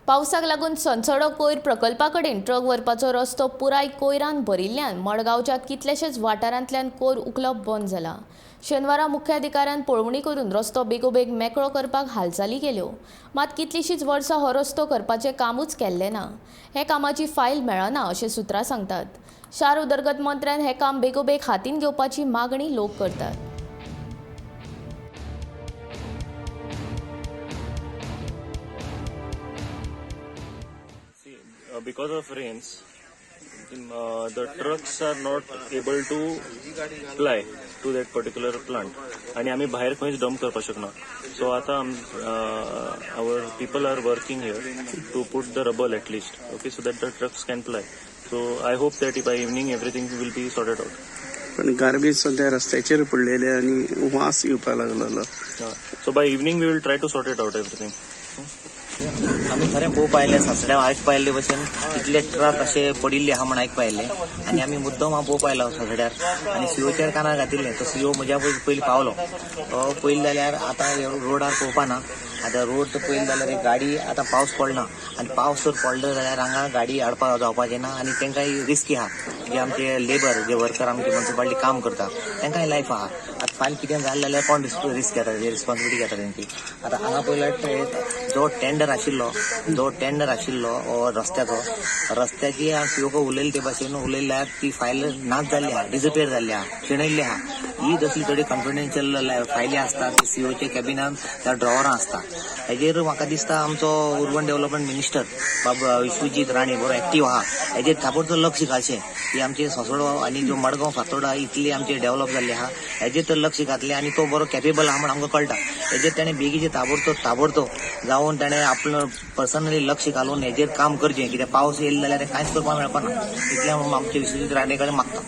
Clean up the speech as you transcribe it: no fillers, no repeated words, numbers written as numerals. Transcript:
पावसाक लागून संसोडो कोयर प्रकल्पा कडेन ट्रक व्हरपाचो रस्तो पुराय कोयरान भरिल्ल्यान मडगांवच्या कितलेशेच वाठारांतल्यान कोयर उखलप बंद जाला। शेनवारा मुख्याधिकाऱ्यान पळोवणी करून रस्तो बेगोबेग मेकळो करपाक हालचाली केल्यो, मात कितलीशींच वर्सां हो रस्तो करपाचें कामूच केल्लें ना। हे कामाची फायल मेळना अशें सुत्रां सांगतात। शार उदरगत मंत्र्यान हे काम बेगोबेग हातीन घेवपाची मागणी लोक करतात। Because of rains, the trucks are not able to fly to that particular plant. आणि आम्ही बाहेर खंयच डंप करपाक शकना. So आता our people are working here to put the rubble at least, okay, so that the trucks can fly. So I hope that by evening everything will be sorted out. पण garbage सध्या रस्त्याचेर पडलेले आणि वास येवपाक लागलेलो. So by evening we will try to sort it out everything. आम्ही खरें पळोवंक पाहिलें सासड्या आयज पाहिले भशेन कितले ट्रक असे पडिल्ले आहा म्हण आयक पाहिले आनी आमी मुद्दम हांव पळोवंक पाहिलो सासड्यार आनी सीओचेर कानार घातिल्लें तो सीओ म्हज्या पयलीं पावलो तो पयलीं जाल्यार आतां रोडार पळोवपाना आतां रोड तो पयलीं जाल्यार एक गाडी आतां पावस पडना आनी पावस जर पडलो जाल्यार हांगा गाडी हाडपाक जावपाचें ना आनी तांकांय रिस्की आहा जे आमचे लेबर जे वर्कर आमचे म्युनिसिपालिटी काम करता तांकांय लायफ आहा आतां फायल कितें जालें जाल्यार कोण रिस्क घेता रिस्पॉन्सिबिलिटी घेता तेंची आतां हांगा पयलो जो टेंडर आशिल्लो रस्त्याची सीओक उलयले ते भाशेन उलयल्यार ती फायल नाच जाल्ली आहा डिसअपियर जाल्ली आहा शिणयल्ली आहा ही जसली थोडी कॉन्फिडेन्शियल फायली आसता ती सीओच्या कॅबिनान त्या ड्रॉवरां आसता हेजेर म्हाका दिसता आमचो अर्बन डेव्हलपमेंट मिनिस्टर बाबा विश्वजीत राणे बरो एक्टीव आहा हेजेर ताबडतोब लक्ष घालचें की आमचे ससोडो आनी जो मडगांव फातोर्डा इतली आमचे डेव्हलप जाल्ली आहा हेजेर तर लक्ष घातलें आनी तो बरो कॅपेबल आहा म्हण आमकां कळटा हेजेर ताणें बेगीचे ताबडतोब जावन ताणें आपलं पर्सनली लक्ष घालून हेजेर काम करचें कित्याक पावस येयलो जाल्यार कांयच करपाक मेळपाना इतलें आमचे विश्वजीत राणे कडेन मागता।